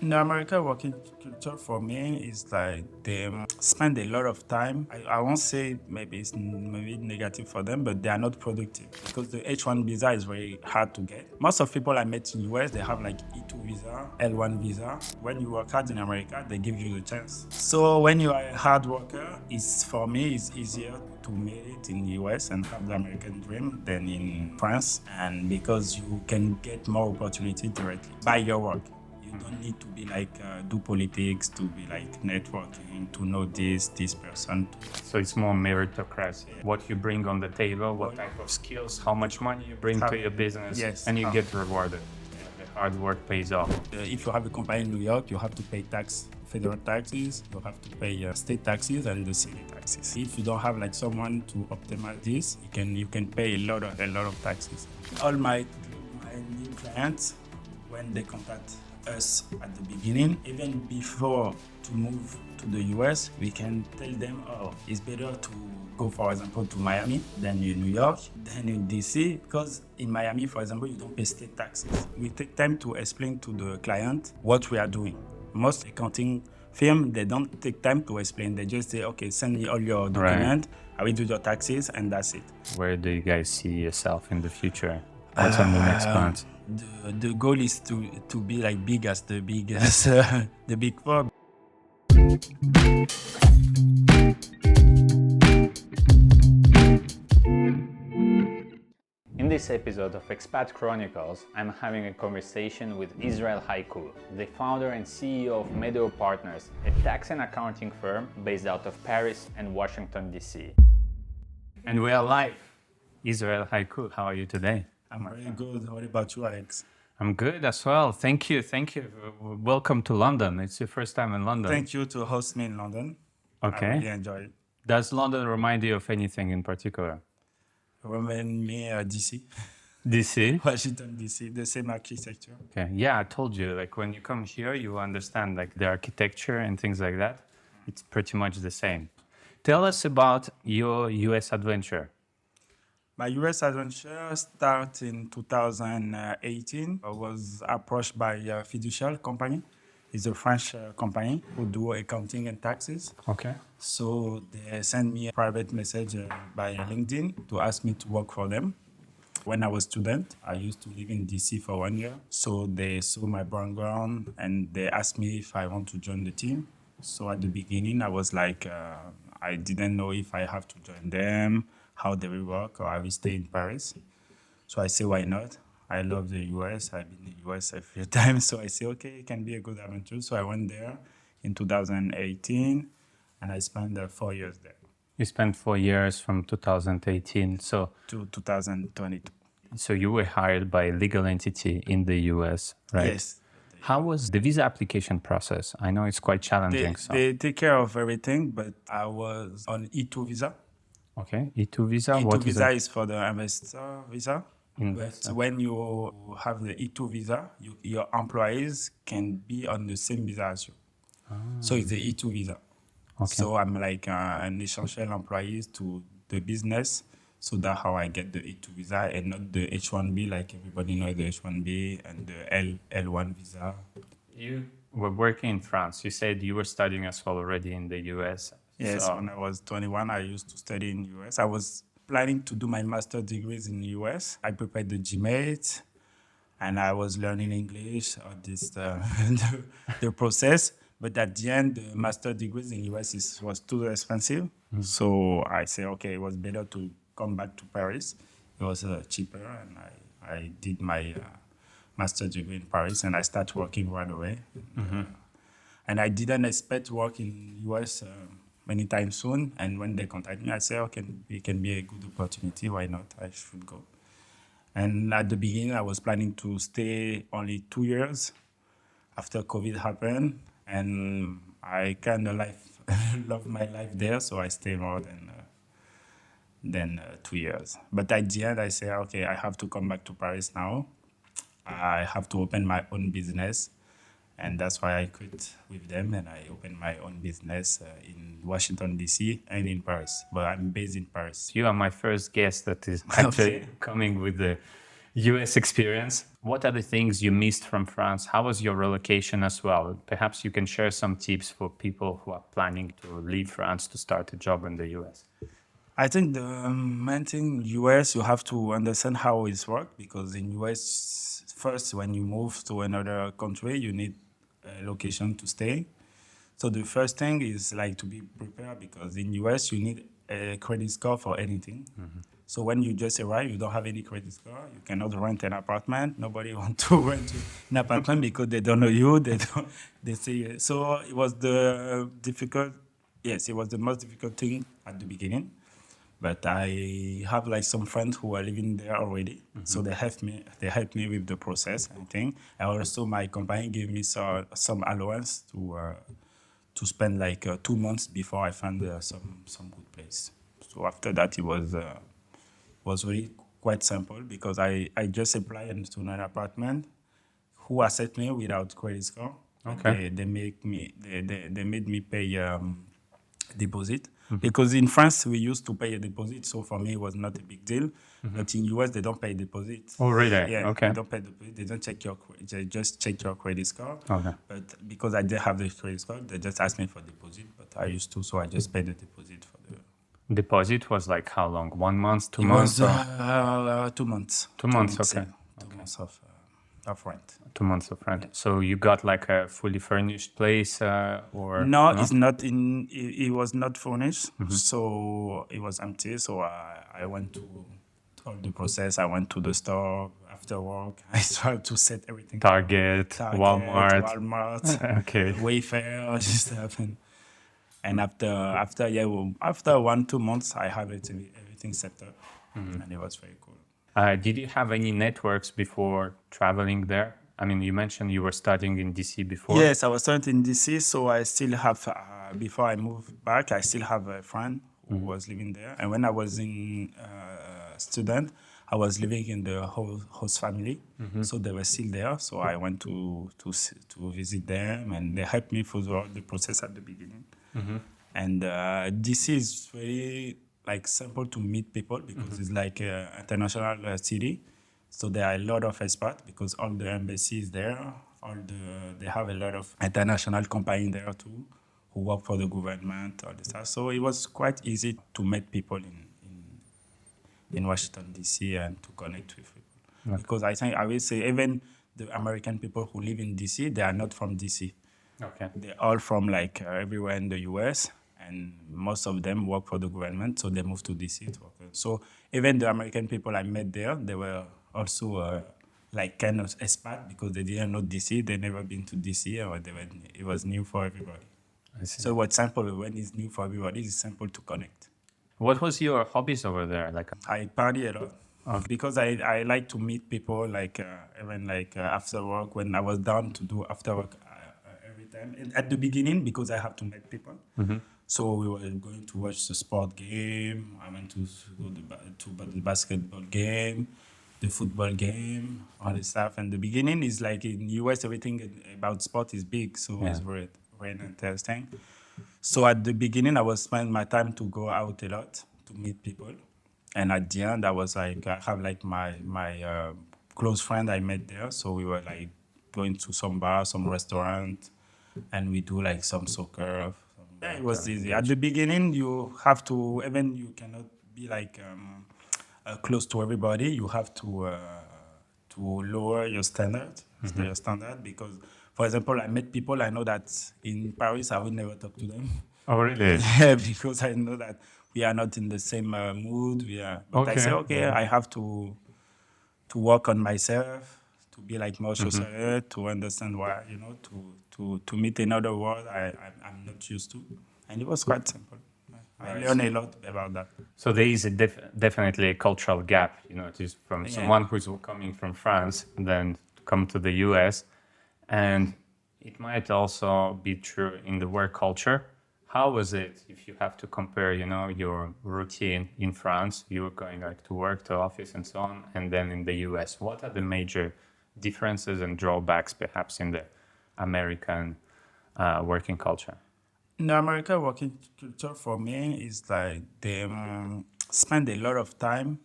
In America, working culture for me is like they spend a lot of time. I won't say maybe it's maybe negative for them, but they are not productive because the H1 visa is very hard to get. Most of people I met in US, they have like E2 visa, L1 visa. When you work hard in America, they give you the chance. So when you are a hard worker, for me, it's easier to make it in the US and have the American dream than in France. And because you can get more opportunity directly by your work. You don't need to be like do politics, to be like networking, to know this person. So it's more meritocracy. What you bring on the table, what type of skills, how much money you bring to your business, yes, and you get rewarded. The hard work pays off. If you have a company in New York, you have to pay federal taxes, you have to pay state taxes and the city taxes. If you don't have like someone to optimize this, you can pay a lot of taxes. All my new clients, when they contact us at the beginning, even before to move to the US, we can tell them, it's better to go, for example, to Miami than in New York, than in DC, because in Miami, for example, you don't pay state taxes. We take time to explain to the client what we are doing. Most accounting firms, they don't take time to explain. They just say, okay, send me all your documents, I will do your taxes, and that's it. Where do you guys see yourself in the future? What's on the next plans? The goal is to be like big as the big four. In this episode of Expat Chronicles, I'm having a conversation with Israël Haikou, the founder and CEO of Medeo Partners, a tax and accounting firm based out of Paris and Washington, D.C. And we are live. Israël Haikou, how are you today? I'm very good. What about you, Alex? I'm good as well. Thank you. Welcome to London. It's your first time in London. Thank you to host me in London. Okay. I really enjoy it. Does London remind you of anything in particular? Remind me DC. DC? Washington, DC, the same architecture. Okay. Yeah, I told you, like when you come here, you understand like the architecture and things like that. It's pretty much the same. Tell us about your US adventure. My US adventure started in 2018. I was approached by a fiducial company. It's a French company who do accounting and taxes. Okay. So they sent me a private message by LinkedIn to ask me to work for them. When I was a student, I used to live in DC for 1 year. So they saw my background and they asked me if I want to join the team. So at the beginning, I was like, I didn't know if I have to join them, how they will work, or I will stay in Paris. So I say, why not? I love the US. I've been in the US a few times. So I say, okay, it can be a good adventure. So I went there in 2018 and I spent 4 years there. You spent 4 years from 2018 to 2022. So you were hired by a legal entity in the US, right? Yes. How was the visa application process? I know it's quite challenging. They take care of everything, but I was on E2 visa. Okay, E2 visa. E2 visa is for the investor visa. Investor. But when you have the E2 visa, your employees can be on the same visa as you. So it's the E2 visa. Okay. So I'm like an essential employee to the business. So that's how I get the E2 visa and not the H1B, like everybody knows the H1B and the L1 visa. You were working in France. You said you were studying as well already in the US. Yes, when I was 21, I used to study in the US. I was planning to do my master's degrees in the US. I prepared the GMAT and I was learning English, the process. But at the end, the master's degrees in the US was too expensive. Mm-hmm. So I said, okay, it was better to come back to Paris. It was cheaper and I did my master's degree in Paris and I started working right away. Mm-hmm. And I didn't expect to work in the US many times soon. And when they contacted me, I said, okay, it can be a good opportunity. Why not? I should go. And at the beginning, I was planning to stay only 2 years after COVID happened. And I kind of love my life there. So I stayed more than 2 years. But at the end, I said, okay, I have to come back to Paris now. I have to open my own business. And that's why I quit with them and I opened my own business in Washington, D.C. and in Paris. But I'm based in Paris. You are my first guest that is actually coming with the US experience. What are the things you missed from France? How was your relocation as well? Perhaps you can share some tips for people who are planning to leave France to start a job in the US. I think the main thing US, you have to understand how it works because in US, first when you move to another country, you need a location to stay. So the first thing is like to be prepared because in US you need a credit score for anything. So when you just arrive, you don't have any credit score. You cannot rent an apartment. Nobody want to rent an apartment because they don't know you. They don't. They say so. It was the difficult. Yes, it was the most difficult thing at the beginning. But I have like some friends who are living there already, so they helped me. They helped me with the process and thing. And also my company gave me some allowance to spend like 2 months before I found some good place. So after that, it was really quite simple because I just applied into an apartment who accept me without credit score. Okay. They made me pay deposit because in France we used to pay a deposit, so for me it was not a big deal. But in US they don't pay deposit. Oh, really? Yeah, Okay. they don't pay deposit. They don't check they just check your credit score. Okay. But because I didn't have the credit score, they just asked me for deposit. But I used to, so I just paid the deposit for the. Deposit was like how long? 1 month, 2 It months? was or 2 months. 2 months, yeah. okay. 2 months of rent. 2 months of rent. So you got like a fully furnished place or No, it's not in. It was not furnished, so it was empty. So I went to all the process. I went to the store after work. I tried to set everything. Target, Walmart. Okay. Wayfair, stuff, and after 1-2 months, I have everything set up, and it was very cool. Did you have any networks before traveling there? I mean, you mentioned you were studying in DC before. Yes, I was studying in DC, so I still have, before I moved back, I still have a friend who was living there. And when I was in student, I was living in the host family, so they were still there. So I went to visit them, and they helped me throughout the process at the beginning. And DC is very like simple to meet people because it's like an international city. So there are a lot of expats because all the embassies there, they have a lot of international companies there too, who work for the government or the stuff. So it was quite easy to meet people in Washington DC and to connect with people. Okay. Because I will say even the American people who live in DC, they are not from DC. Okay. They're all from like everywhere in the US, and most of them work for the government, so they moved to DC to work. So even the American people I met there, they were also like kind of expat because they didn't know DC, they never been to DC, or it was new for everybody. I see. So what's simple when it's new for everybody, it's simple to connect. What was your hobbies over there? Like, I party a lot because I like to meet people like even like after work when I was down to do after work every time. And at the beginning because I have to meet people. So we were going to watch the sport game. I went to go to the basketball game, the football game, all this stuff. And the beginning is like in US, everything about sport is big, so it's very, very interesting. So at the beginning, I was spending my time to go out a lot to meet people. And at the end, I was like, I have like my close friend I met there. So we were like going to some bar, some restaurant, and we do like some soccer. Yeah, it was easy. At the beginning, you have to, even you cannot be like close to everybody. You have to lower your standard, your standard, because, for example, I met people I know that in Paris I would never talk to them. oh, really? Yeah, because I know that we are not in the same mood. But I say, okay, I have to work on myself, to be like more social, to understand why, to meet another world I'm not used to. And it was quite simple. I learned a lot about that. So there is definitely a cultural gap, just from someone who's coming from France and then come to the US. And it might also be true in the work culture. How was it if you have to compare, your routine in France, you were going like to work, to office and so on, and then in the US? What are the major differences and drawbacks perhaps in the American working culture? In the American working culture for me is like they spend a lot of time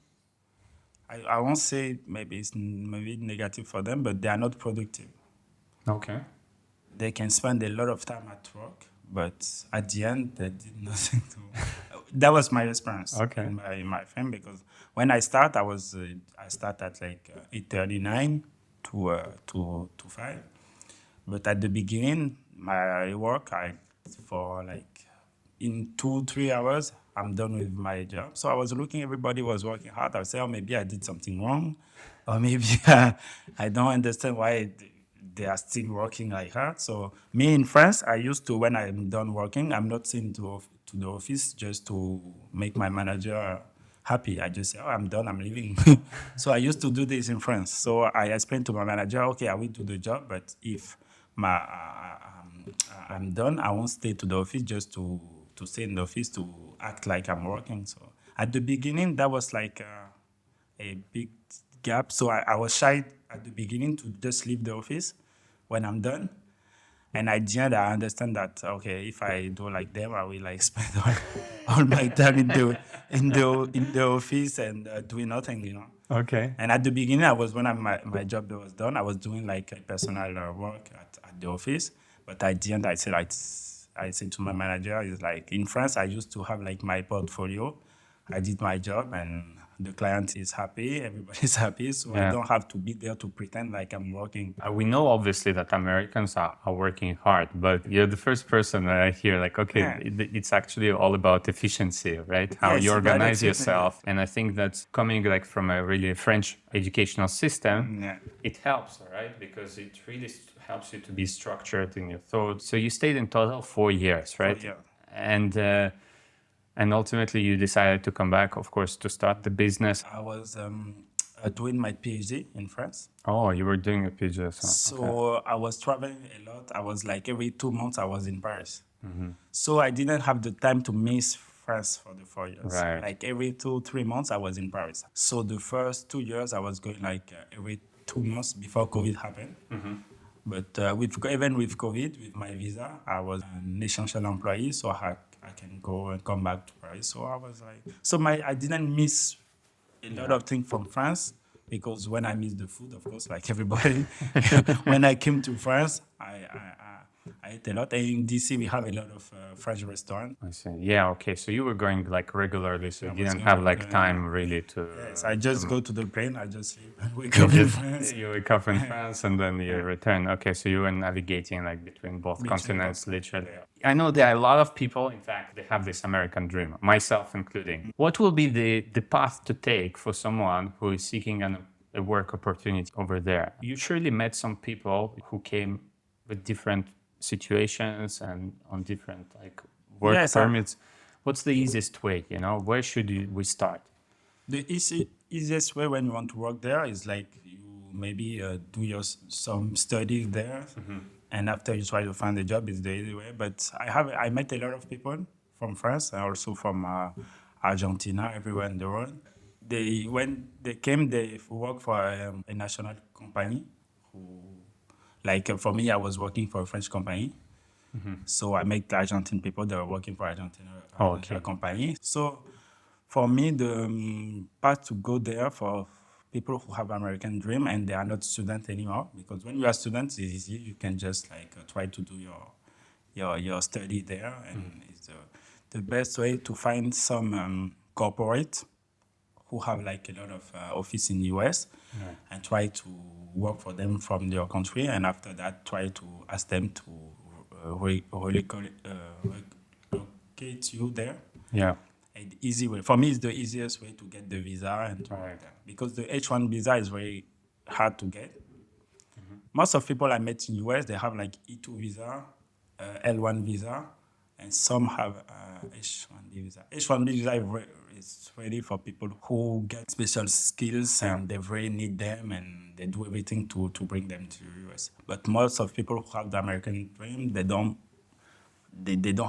I won't say maybe it's maybe negative for them, but they are not productive. Okay. They can spend a lot of time at work, but at the end, they did nothing to. That was my experience Okay. in my firm, because when I start, I start at like 8:39 to 5. But at the beginning, my work, for like in 2-3 hours, I'm done with my job. So I was looking, everybody was working hard. I would say, oh, maybe I did something wrong, or maybe I don't understand why they are still working like that. So me in France, I used to, when I'm done working, I'm not sent to the office just to make my manager happy. I just say, oh, I'm done, I'm leaving. So I used to do this in France. So I explained to my manager, okay, I will do the job, but if I'm done, I won't stay to the office just to stay in the office to act like I'm working. So at the beginning, that was like a big gap. So I was shy at the beginning to just leave the office when I'm done. And at the end, I understand that, okay, if I do like them, I will like spend all my time in the office and doing nothing, Okay. And at the beginning, when my job was done, I was doing like a personal work at the office. But at the end, I said to my manager, it's like, in France, I used to have like my portfolio. I did my job and the client is happy, everybody's happy. So I Yeah. don't have to be there to pretend like I'm working. We know obviously that Americans are working hard, but you're the first person that I hear like, okay, Yeah. it's actually all about efficiency, right? How Yes, you about organize efficiency. yourself. And I think that's coming like from a really French educational system. Yeah. It helps, right? Because it really helps you to be structured in your thoughts. So you stayed in total 4 years, right? 4 years. And ultimately you decided to come back, of course, to start the business. I was doing my PhD in France. Oh, you were doing a PhD. So I was traveling a lot. I was like every 2 months I was in Paris. So I didn't have the time to miss France for the 4 years. Right. Like every 2-3 months I was in Paris. So the first 2 years I was going like every 2 months before COVID happened. But even with COVID, with my visa, I was an essential employee, so I can go and come back to Paris. So I was like, I didn't miss a lot of things from France, because when I miss the food, of course, like everybody, when I came to France, I ate a lot. And in DC, we have a lot of French restaurants. I see. Yeah, okay. So you were going like regularly, so you was didn't going have like regularly. time really to... Yes, I just go to the plane, I just sleep and wake up in France. You wake up in France and then you return. Okay, so you were navigating like between both continents, literally. I know there are a lot of people, in fact, they have this American dream, myself including. What will be the path to take for someone who is seeking a work opportunity over there? You surely met some people who came with different situations and on different like work Yes, permits. What's the easiest way, Where should we start? The easiest way when you want to work there is like you maybe do some studies there, and after you try to find a job, is the easy way. But I met a lot of people from France and also from Argentina, everywhere in the world. When they came, they work for a national company. For me, I was working for a French company. So I met Argentine people that were working for Argentina company. So for me, the path to go there for people who have American dream and they are not students anymore, because when you are students, it's easy. You can just try to do your study there, and it's the best way to find some corporate who have like a lot of office in US, and try to work for them from your country, and after that try to ask them to relocate you there. Yeah. An easy way. For me, it's the easiest way to get the visa and to work there, because the H1 visa is very hard to get. Most of people I met in US, they have like E2 visa, L1 visa, and some have H1B visa. H1B visa is ready for people who get special skills and they really need them, and they do everything to bring them to the US. But most of people who have the American dream, they don't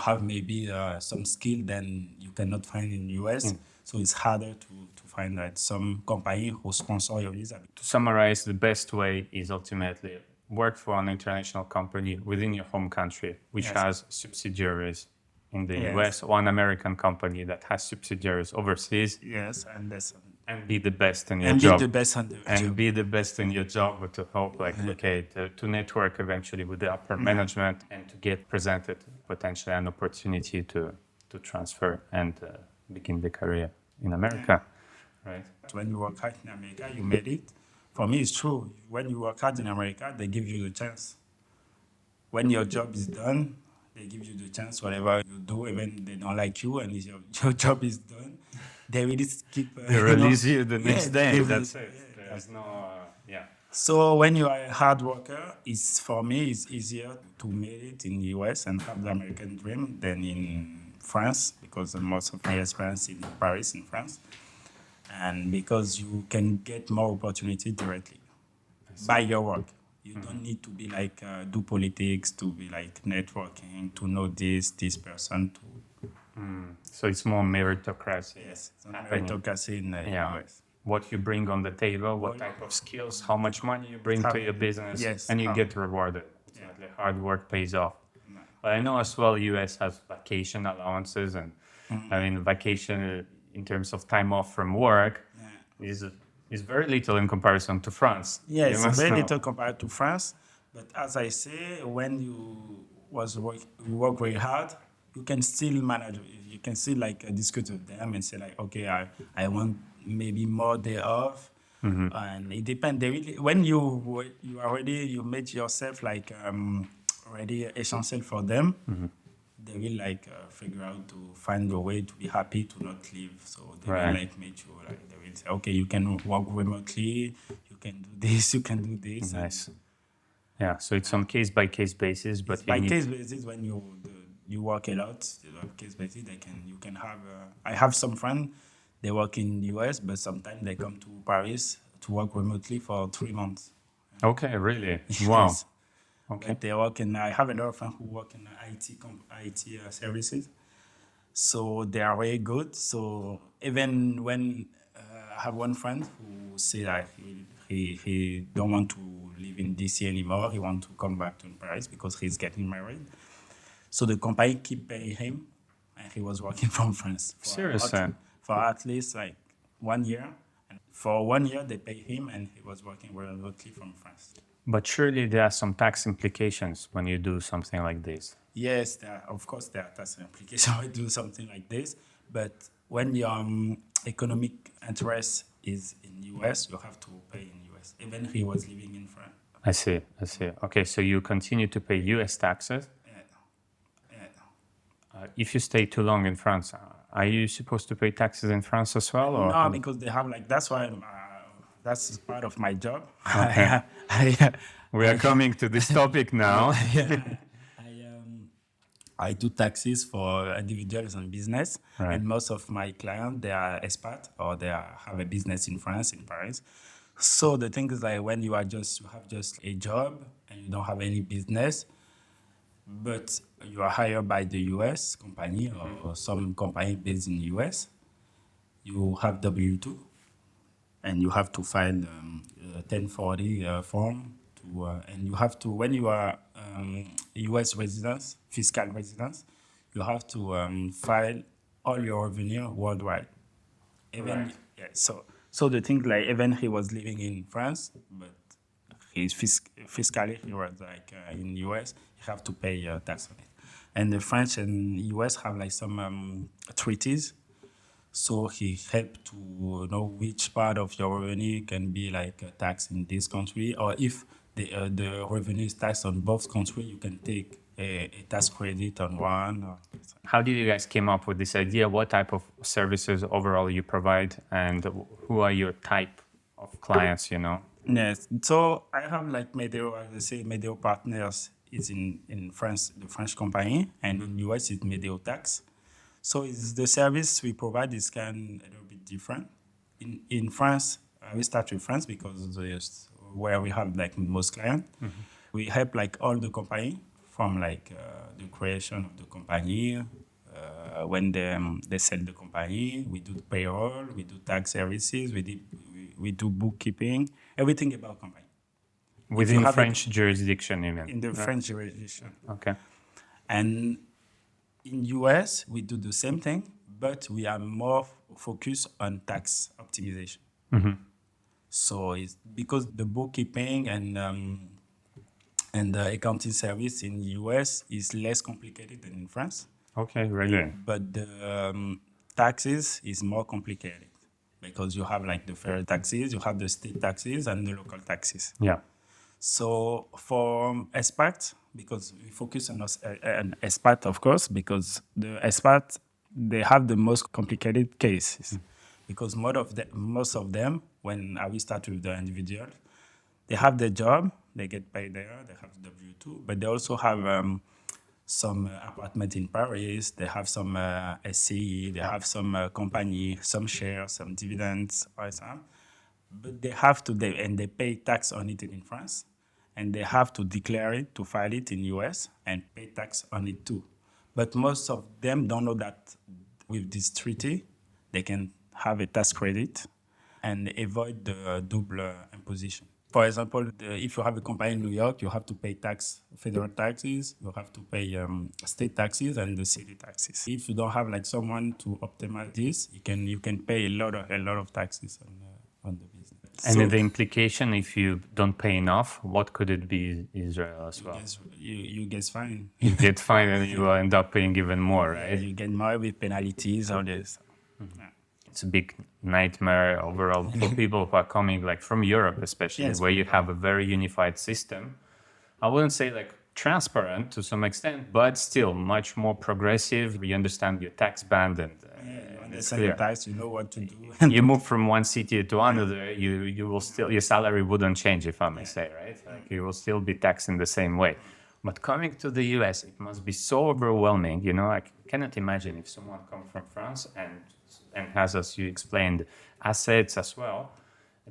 have maybe some skill then you cannot find in the US. So it's harder to find some company who sponsor your visa. To summarize, the best way is ultimately work for an international company within your home country, which has subsidiaries in the US, or an American company that has subsidiaries overseas. Yes, And be the best in your and job. be the best on the And job. be the best in your job, but to help, like, okay, to network eventually with the upper management and to get presented potentially an opportunity to transfer and begin the career in America, right? When you work hard in America, you made it. For me, it's true. When you work hard in America, they give you the chance. When your job is done, they give you the chance. Whatever you do, even they don't like you, and your job is done, they really keep. They release you the next day. they That's release- it. yeah, There's no, yeah. So when you are a hard worker, for me it's easier to make it in the US and have the American dream than in France, because most of my experience in Paris, in France, and because you can get more opportunity directly by your work. You don't need to be like do politics, to be like networking, to know this person. So it's more meritocracy. Yes, it's happening. meritocracy in the Yeah. US. What you bring on the table, what type of skills, how much money you bring to your business, Yes, and you how- get rewarded. Ultimately, hard work pays off. But I know as well, US has vacation allowances, and I mean, vacation in terms of time off from work is very little in comparison to France. You Yes, must very know. little compared to France. But as I say, when you work very hard, you can still manage. You can still like discuss with them and say like, okay, I want maybe more day off, and it depends. They really, when you made yourself like already essential for them. They will like figure out to find a way to be happy to not leave. So they Right. will like make sure like they will say, okay, you can work remotely, you can do this, you can do this. Nice. Yeah, so it's on case by case basis, but It's you by need- case basis when you work a lot. Case basis, you can have. I have some friends. They work in US, but sometimes they come to Paris to work remotely for 3 months. Okay, really? Wow. Yes. Okay. But they work in. I have another friend who work in IT services, so they are very good. So even when I have one friend who say that he don't want to live in DC anymore, he want to come back to Paris because he's getting married. So the company keep paying him, and he was working from France. Seriously? For at least like 1 year. And for 1 year they pay him, and he was working remotely from France. But surely there are some tax implications when you do something like this. Yes, of course there are tax implications when you do something like this. But when your economic interest is in US, you have to pay in US. Even he was living in France. I see. Okay, so you continue to pay US taxes. If you stay too long in France, are you supposed to pay taxes in France as well? Or? No, because they have like, that's why that's part of my job. Okay. We are coming to this topic now. I do taxes for individuals and business, Right. and most of my clients, they are expat or have a business in France, in Paris. So the thing is like when you have just a job and you don't have any business, but you are hired by the US company or some company based in the US, you have W-2, and you have to file a 1040 form and you have to, when you are US residents, fiscal residents, you have to file all your revenue worldwide. Even Right. yeah, so the thing like even he was living in France, but he's fiscally he was like in US, he have to pay tax on it. And the French and US have like some treaties. So he helped to know which part of your revenue can be like taxed in this country, or if the revenue is taxed on both countries, you can take a tax credit on one. How did you guys came up with this idea? What type of services overall you provide, and who are your type of clients? Yes, so I have like Medeo, as I say, Medeo Partners is in France, the French company, and in US it's Medeo Tax. So it's the service we provide is a little bit different. In France, we start with France because it's where we have like most clients. We help like all the company from like the creation of the company, when they sell the company, we do payroll, we do tax services, we do bookkeeping, everything about company. Within have French jurisdiction, even. In the French jurisdiction. Okay. And in US, we do the same thing, but we are more focused on tax optimization. So it's because the bookkeeping and the accounting service in the US is less complicated than in France, Okay, really. but the taxes is more complicated because you have like the federal taxes, you have the state taxes, and the local taxes. Yeah. So for expat, because we focus on an expat, of course, because the expat, they have the most complicated cases. Because most of them, when we start with the individual, they have their job, they get paid there, they have W-2, but they also have some apartment in Paris, they have some SCE, they have some company, some shares, some dividends, for example. But they have to, and they pay tax on it in France, and they have to declare it, to file it in US, and pay tax on it too. But most of them don't know that with this treaty, they can have a tax credit and avoid the double imposition. For example, if you have a company in New York, you have to pay federal taxes, you have to pay state taxes and the city taxes. If you don't have like someone to optimize this, you can pay a lot of taxes on the business. And the implication, if you don't pay enough, what could it be, Israel as well? You get fined. You get fined and you will end up paying even more, right? You get more with penalties, all this. Yeah. It's a big nightmare overall for people who are coming like from Europe, especially Yes. where you have a very unified system. I wouldn't say like transparent to some extent, but still much more progressive. You understand your tax band and it's clear. Tax, you know what to do. You move from one city to another, you will still, your salary wouldn't change, if I may say, right? Like you will still be taxed in the same way. But coming to the US, it must be so overwhelming. You know, I cannot imagine if someone comes from France and has, as you explained, assets as well,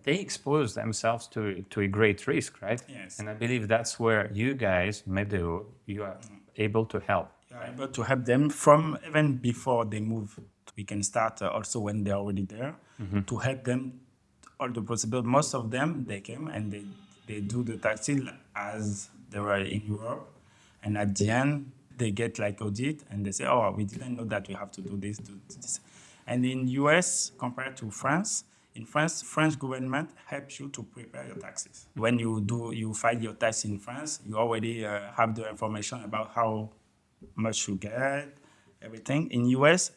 they expose themselves to a great risk, right? Yes. And I believe that's where you guys, Medeo, you are able to help. You are able to help them from even before they move. We can start also when they're already there to help them all the possible. Most of them, they came and they do the taxes as they were in Europe. And at the end, they get like audit and they say, oh, we didn't know that we have to do this, do this. And in US, compared to France, in France, French government helps you to prepare your taxes. When you file your tax in France, you already have the information about how much you get, everything. In US,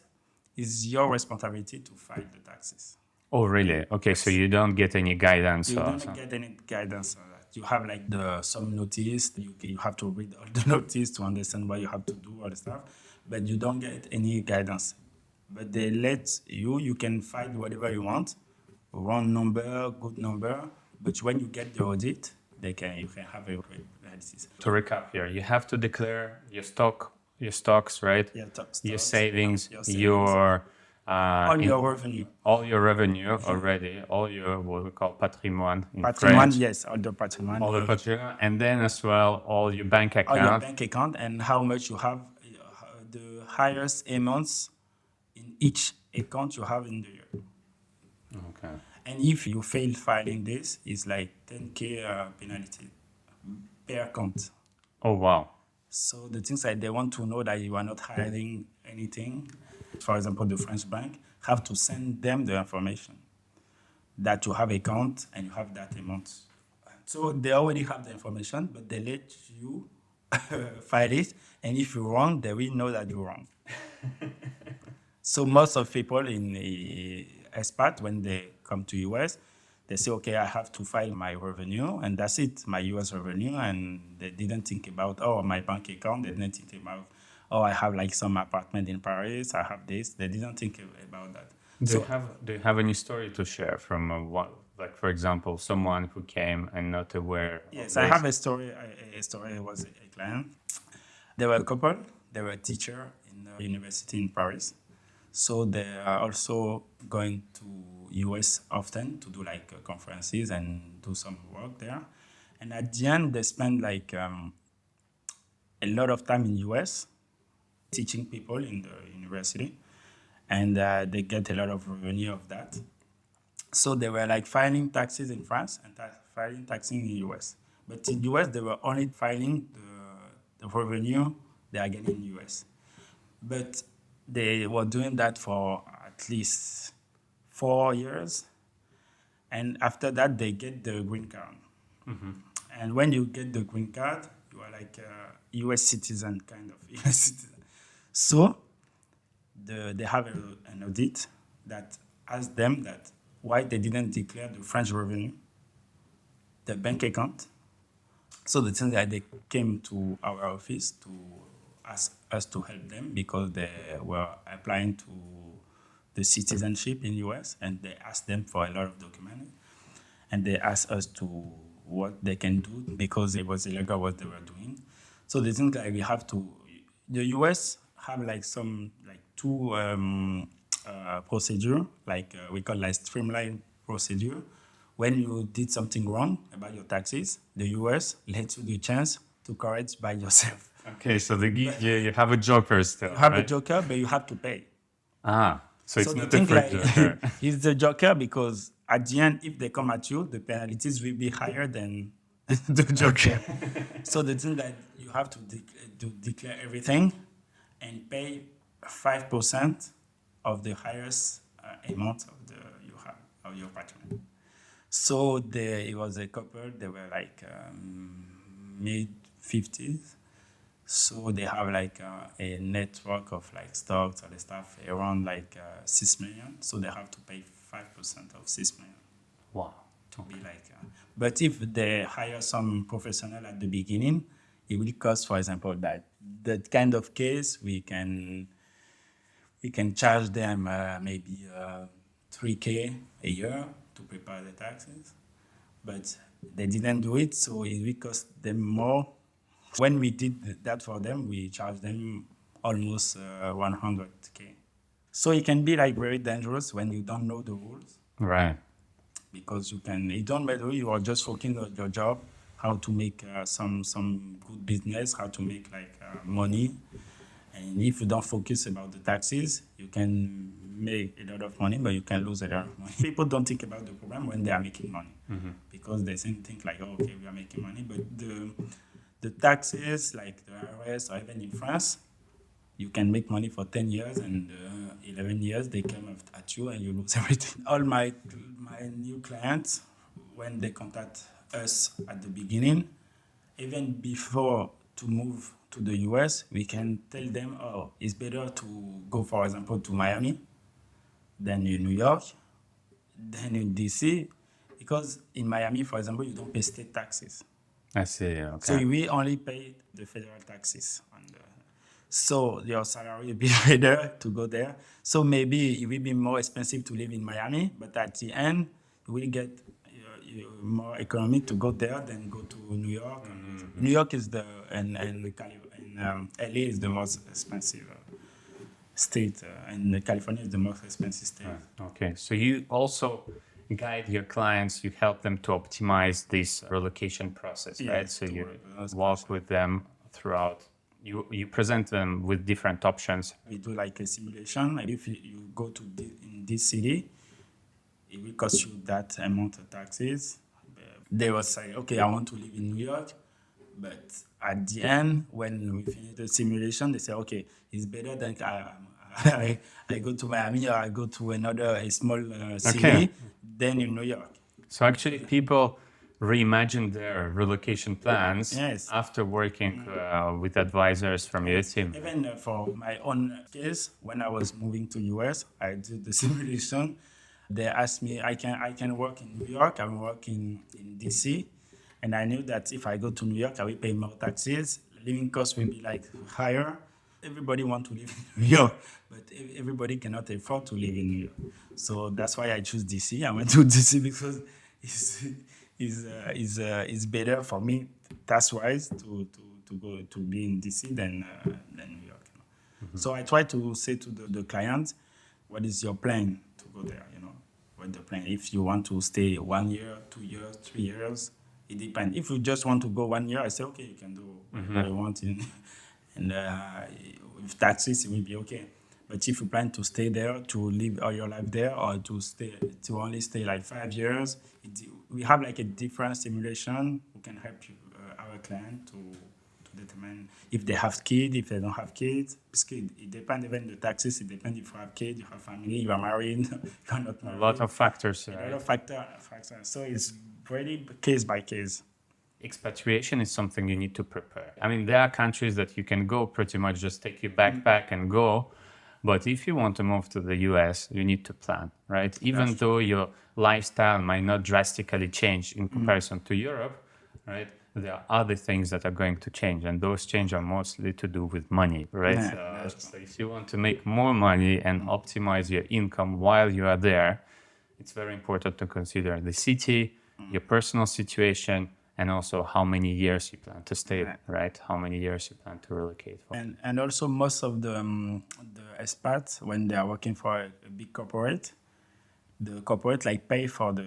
it's your responsibility to file the taxes. Oh, really? Okay, so you don't get any guidance. You don't get any guidance on that. You have like some notice. You have to read all the notice to understand what you have to do, all the stuff. But you don't get any guidance. But they let you can find whatever you want, wrong number, good number. But when you get the audit, you can have a analysis. To recap here, you have to declare your stocks, right? Yeah, your savings, your all your revenue already, all your what we call patrimoine in patrimoine, French. yes, all the patrimoine. All the patrimoine, and then as well all your bank account. All your bank account and how much you have, the highest amounts in each account you have in the year. Okay. And if you fail filing this, it's like 10K penalty per account. Oh, wow. So the things that they want to know that you are not hiding anything. For example, the French bank have to send them the information that you have account and you have that amount. So they already have the information, but they let you file it. And if you're wrong, they will know that you're wrong. So most of people in the expat, when they come to US, they say, okay, I have to file my revenue, and that's it, my US revenue. And they didn't think about, my bank account. They didn't think about, I have like some apartment in Paris, I have this. They didn't think about that. Do you have any story to share from like, for example, someone who came and not aware? Yes, I have a story. A story was a client. They were a couple. They were a teacher in a university in Paris. So they are also going to US often to do like conferences and do some work there. And at the end, they spend like a lot of time in US teaching people in the university. And they get a lot of revenue of that. So they were like filing taxes in France and filing taxes in the US. But in the US, they were only filing the revenue they are getting in the US. But They were doing that for at least 4 years. And after that, they get the green card. And when you get the green card, you are like a US citizen, kind of US citizen. So they have an audit that asks them that why they didn't declare the French revenue, the bank account. So the thing that they came to our office to ask us to help them because they were applying to the citizenship in US and they asked them for a lot of documents and they asked us to what they can do because it was illegal what they were doing. So the thing that we have to, the US have like some like two procedure, like we call like streamline procedure. When you did something wrong about your taxes, the US lets you the chance to correct by yourself. Okay, so they give you have a joker still. You have a right? joker, but you have to pay. So it's So the not a thing free like joker. he's the joker because at the end, if they come at you, the penalties will be higher than the joker. So the thing that you have to declare everything and pay 5% of the highest amount of you have of your apartment. So it was a couple. They were like mid-50s. So they have like a network of like stocks or the stuff around like 6 million. So they have to pay 5% of 6 million Wow. to be like. But if they hire some professional at the beginning, it will cost, for example, that kind of case we can charge them maybe 3K a year to prepare the taxes. But they didn't do it, so it will cost them more. When we did that for them, we charged them almost 100K. So it can be like very dangerous when you don't know the rules Right. because it don't matter, you are just focusing on your job, how to make some good business, how to make like money. And if you don't focus about the taxes, you can make a lot of money, but you can lose a lot of money. People don't think about the problem when they are making money because they think like, oh, okay, we are making money. But the taxes, like the IRS or even in France, you can make money for 10 years and 11 years, they come at you and you lose everything. All my new clients, when they contact us at the beginning, even before to move to the US, we can tell them, oh, it's better to go, for example, to Miami than in New York, than in DC, because in Miami, for example, you don't pay state taxes. I see. Okay. So we only pay the federal taxes. So your salary will be better to go there. So maybe it will be more expensive to live in Miami, but at the end, you will get more economic to go there than go to New York. New York is LA is the most expensive state, and California is the most expensive state. Okay. So you also guide your clients, you help them to optimize this relocation process, right? Yes, So to you work. walk with them throughout. You present them with different options. We do like a simulation. Like if you go to in this city, it will cost you that amount of taxes. They will say, okay, I want to live in New York. But at the end, when we finish the simulation, they say, okay, it's better than I go to Miami or I go to a small city than in New York. So actually, people reimagine their relocation plans Yes. after working with advisors from your team. Even for my own case, when I was moving to US, I did the simulation. They asked me, I can work in New York, I will work in DC. And I knew that if I go to New York, I will pay more taxes. Living costs will be like higher. Everybody wants to live in New York, but everybody cannot afford to live in New York. So that's why I choose DC. I went to DC because it's better for me tax-wise to go to be in DC than New York. So I try to say to the client, what is your plan to go there? What the plan? If you want to stay 1 year, 2 years, 3 years, it depends. If you just want to go 1 year, I say okay, you can do whatever you want, and with taxes it will be okay. But if you plan to stay there, to live all your life there, or to only stay like 5 years, we have like a different simulation who can help you, our client to determine if they have kids, if they don't have kids. It depends even the taxes. It depends if you have kids, you have family, you are married, you are not A married. lot of factors, A right? lot of factors. So it's really case by case. Expatriation is something you need to prepare. I mean, there are countries that you can go pretty much just take your backpack and go. But if you want to move to the US, you need to plan, right? Even though your lifestyle might not drastically change in comparison to Europe, right? There are other things that are going to change, and those changes are mostly to do with money, right? Yeah, So if you want to make more money and optimize your income while you are there, it's very important to consider the city, your personal situation, and also how many years you plan to stay, right? How many years you plan to relocate for. And also most of the expats, when they are working for a big corporate, the corporate like pay for the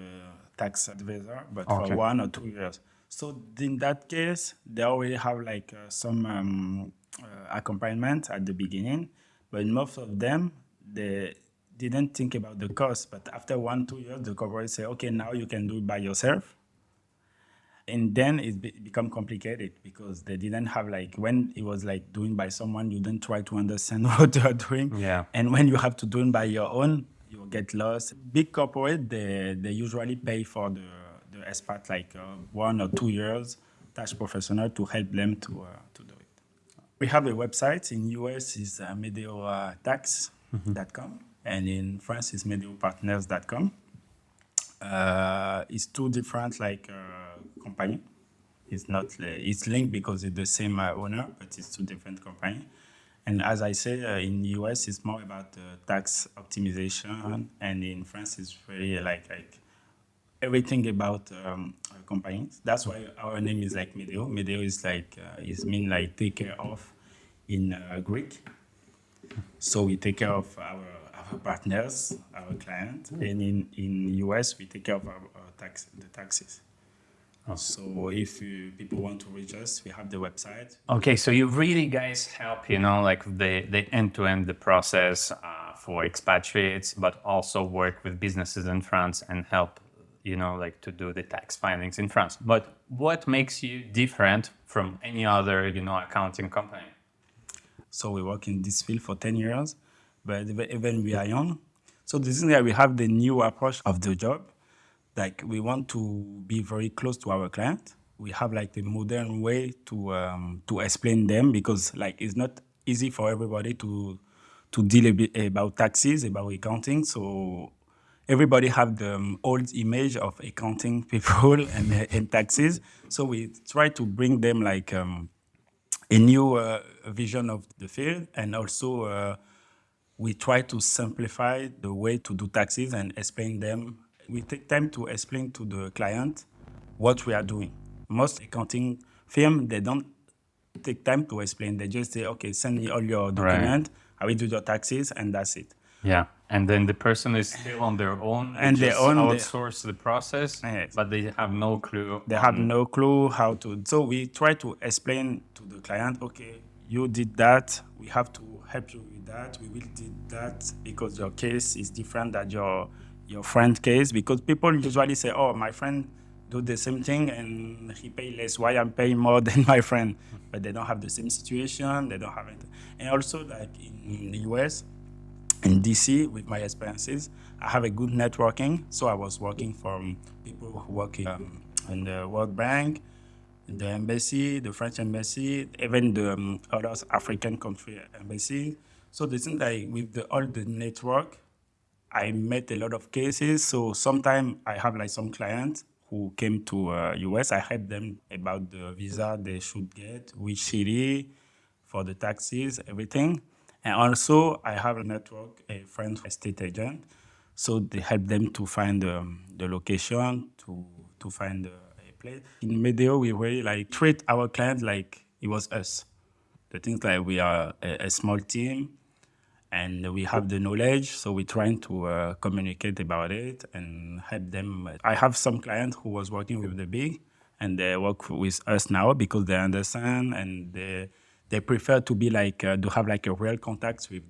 tax advisor, but Okay. for 1 or 2 years. So in that case, they already have like some accompaniment at the beginning, but most of them, they didn't think about the cost. But after 1, 2 years, the corporate say, okay, now you can do it by yourself. And then it become complicated because they didn't have like, when it was like doing by someone, you didn't try to understand what they are doing. Yeah. And when you have to do it by your own, you get lost. Big corporate, they usually pay for the expat like 1 or 2 years tax professional to help them to do it. We have a website in US is medeotax.com and in France is medeopartners.com. It's two different like company. It's not it's linked because it's the same owner, but it's two different company. And as I say, in the US, it's more about tax optimization, and in France, it's very like everything about companies. That's why our name is like Medeo. Medeo is like it means like take care of in Greek. So we take care of our partners, our clients, and in US we take care of the taxes. So if people want to reach us, we have the website. Okay, so you really guys help, like the end-to-end the process for expatriates, but also work with businesses in France and help, like to do the tax filings in France. But what makes you different from any other, accounting company? So we work in this field for 10 years, but even we are young. So this is where we have the new approach of the job. Like we want to be very close to our client. We have like a modern way to explain them because like it's not easy for everybody to deal a bit about taxes, about accounting. So everybody have the old image of accounting people and taxes. So we try to bring them like a new vision of the field, and also we try to simplify the way to do taxes and explain them. We take time to explain to the client what we are doing. Most accounting firms, they don't take time to explain. They just say, okay, send me all your documents, I will do your taxes, and that's it. Yeah, and then the person is still on their own. And they they just own outsource the process, Yes. but they have no clue. They have no clue how to. So we try to explain to the client, okay, you did that. We have to help you with that. We will do that because your case is different than your friend case. Because people usually say, oh, my friend do the same thing and he pay less. Why I'm paying more than my friend? But they don't have the same situation. They don't have it. And also, like in the US, in DC, with my experiences, I have a good networking. So I was working for people who work in the World Bank, the embassy, the French embassy, even the other African country embassy. So the thing like with all the network, I met a lot of cases. So sometimes I have like some clients who came to US. I help them about the visa they should get, which city, for the taxes, everything. And also I have a network, a friend estate agent. So they help them to find the location, to find a place. In Medeo, we really like treat our clients like it was us. The things like we are a small team and we have the knowledge, so we're trying to communicate about it and help them. I have some clients who was working with the big, and they work with us now because they understand and they prefer to be like to have like a real contact with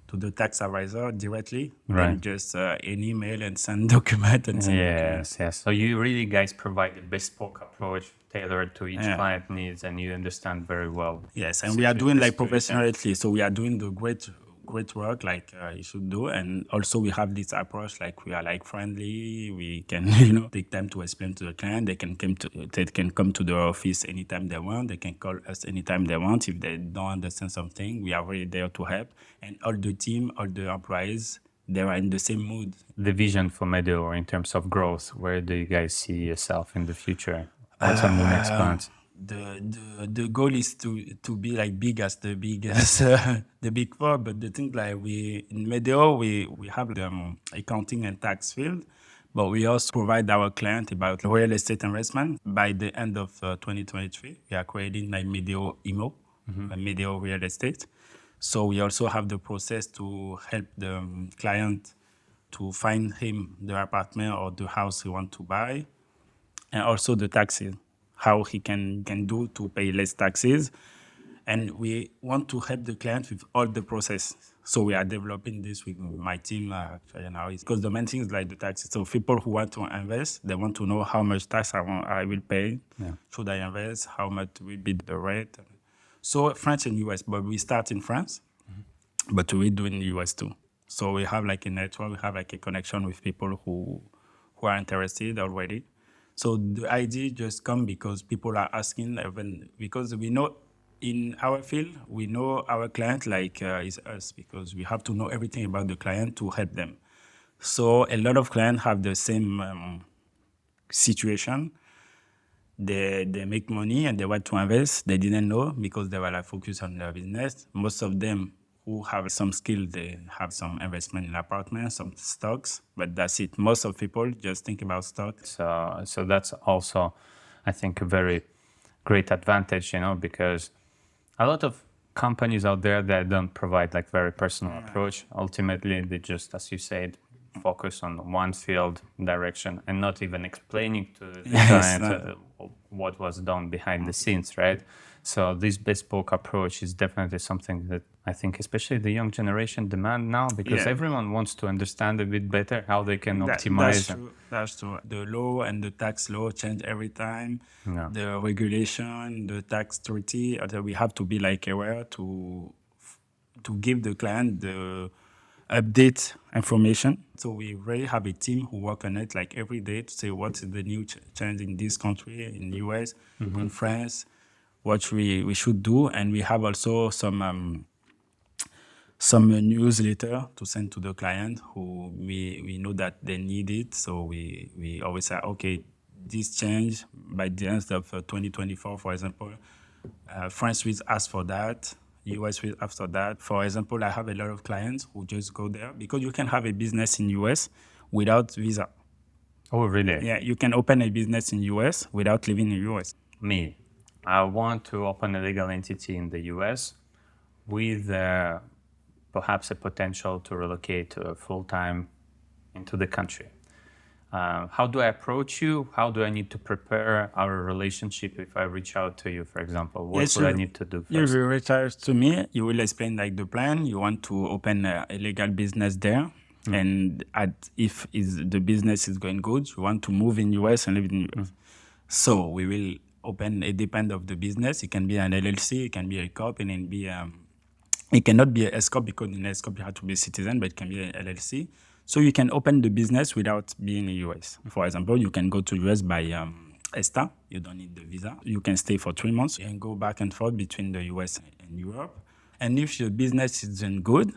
to the tax advisor directly Right. than just an email and send document and send document. Yes. So you really guys provide a bespoke approach tailored to each Yeah. client needs, and you understand very well. Yes, and we are doing like situation. professionally. So we are doing the great work like you should do, and also we have this approach like we are like friendly. We can take time to explain to the client. They can come to the office anytime they want. They can call us anytime they want if they don't understand something. We are really there to help, and all the team, all the employees, they are in the same mood. The vision for Medeo in terms of growth, where do you guys see yourself in the future? What's on the next plans? The goal is to be like big as the biggest the big four, but the thing like we in Medeo we have the accounting and tax field, but we also provide our client about real estate investment. By the end of 2023, we are creating like Medeo IMO, Medeo Real Estate. So we also have the process to help the client to find him the apartment or the house he want to buy, and also the taxes, how he can do to pay less taxes. And we want to help the client with all the process. So we are developing this with my team actually now. Because the main thing is like the taxes. So people who want to invest, they want to know how much tax I will pay. Yeah. Should I invest? How much will be the rate? So France and US, but we start in France, but we do in the US too. So we have like a network, we have like a connection with people who are interested already. So the idea just come because people are asking, because we know in our field, we know our client like is us, because we have to know everything about the client to help them. So a lot of clients have the same situation. They make money and they want to invest. They didn't know because they were like focused on their business. Most of them who have some skill, they have some investment in apartments, some stocks, but that's it. Most of people just think about stocks. So that's also, I think, a very great advantage, because a lot of companies out there that don't provide like very personal approach. Ultimately, they just, as you said, focus on one field direction and not even explaining to the client what was done behind the scenes, right? So this bespoke approach is definitely something that I think especially the young generation demand now, because everyone wants to understand a bit better how they can optimize. That's true. The law and the tax law change every time. Yeah. The regulation, the tax treaty, we have to be like aware to give the client the update information. So we really have a team who work on it like every day to say what is the new change in this country, in the US, in France, what we should do. And we have also some newsletter to send to the client who we know that they need it. So we always say, okay, this change by the end of 2024, for example, France will ask for that. US will after that. For example, I have a lot of clients who just go there because you can have a business in US without visa. Oh, really? Yeah, you can open a business in US without living in US. Me, I want to open a legal entity in the US with perhaps a potential to relocate full-time into the country. How do I approach you? How do I need to prepare our relationship if I reach out to you, for example? What would I need to do first? If you reach out to me, you will explain like the plan. You want to open a legal business there. And if the business is going good, you want to move in US and live in US. So we will open, it depends of the business. It can be an LLC, it can be a corp, and it cannot be a S corp because in S corp you have to be a citizen, but it can be an LLC. So you can open the business without being in the US. For example, you can go to US by ESTA. You don't need the visa. You can stay for 3 months and go back and forth between the US and Europe. And if your business isn't good,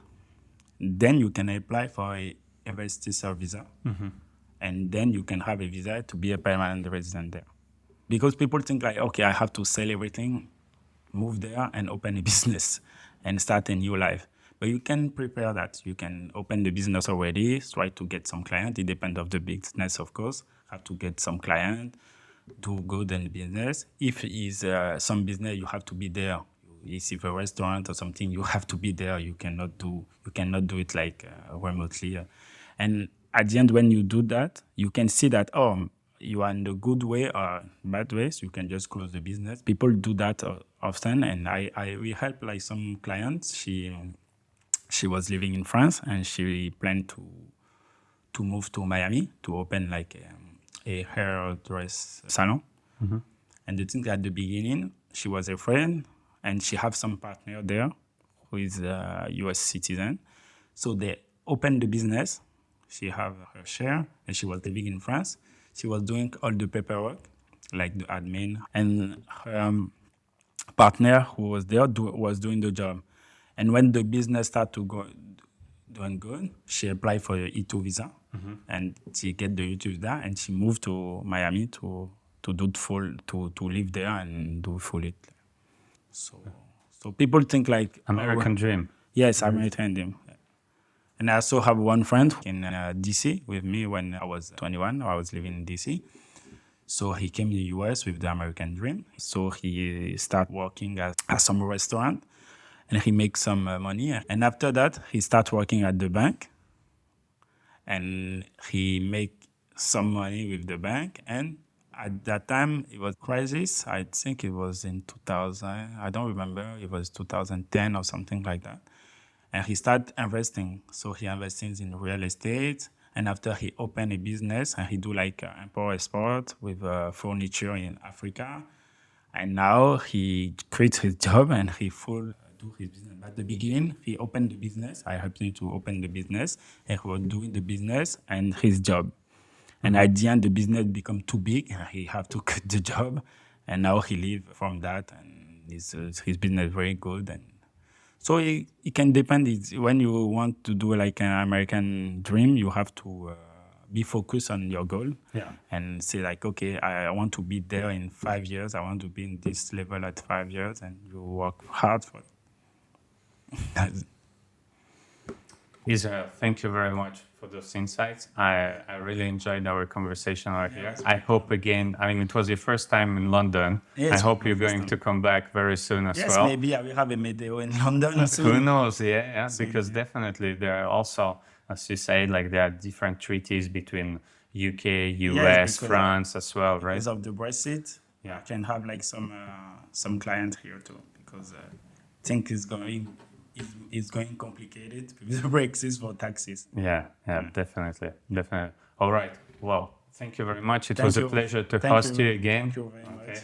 then you can apply for a investiture visa. And then you can have a visa to be a permanent resident there. Because people think like, okay, I have to sell everything, move there and open a business and start a new life. But you can prepare that. You can open the business already, try to get some client. It depends on the business, of course. Have to get some client, do good in business. If it's some business, you have to be there. If a restaurant or something, you have to be there. You cannot do it like remotely. And at the end, when you do that, you can see that, you are in the good way or bad ways. You can just close the business. People do that often. And we help like some clients. she was living in France, and she planned to move to Miami to open like a hairdress salon. And the thing at the beginning, she was afraid, and she have some partner there who is a U.S. citizen. So they opened the business. She have her share, and she was living in France. She was doing all the paperwork, like the admin, and her partner who was there was doing the job. And when the business started to go doing good, she applied for the E2 visa, and she get the E2 visa, and she moved to Miami to do to live there and do fully. So people think like American dream. Yes, American dream. And I also have one friend in DC with me when I was 21. I was living in DC. So he came to the US with the American dream. So he started working at some restaurant, and he makes some money. And after that, he started working at the bank, and he make some money with the bank. And at that time, it was crisis. I think it was in 2000. I don't remember. It was 2010 or something like that. And he started investing. So he invested in real estate. And after he opened a business, and he do like import-export with furniture in Africa. And now he quit his job and he full do his business. But at the beginning, he opened the business. I helped him to open the business. And he was doing the business and his job. And at the end, the business become too big, and he have to quit the job. And now he live from that, and his business very good. And so it can depend. When you want to do like an American dream, you have to be focused on your goal and say like, okay, I want to be there in 5 years. I want to be in this level at 5 years, and you work hard for it. Israel, thank you very much for those insights. I really enjoyed our conversation right here. I hope again, it was your first time in London. Yes, I hope you're going to come back very soon as well. Yes, maybe I will have a Medeo in London soon. Who knows? Yeah, because definitely there are also, as you say, like there are different treaties between UK, US, France as well, right? Because of the Brexit, I can have like some clients here too, because I think it's going complicated with the Brexit for taxes. Yeah, definitely. All right. Well, thank you very much. It was a pleasure to host you again. Thank you very much.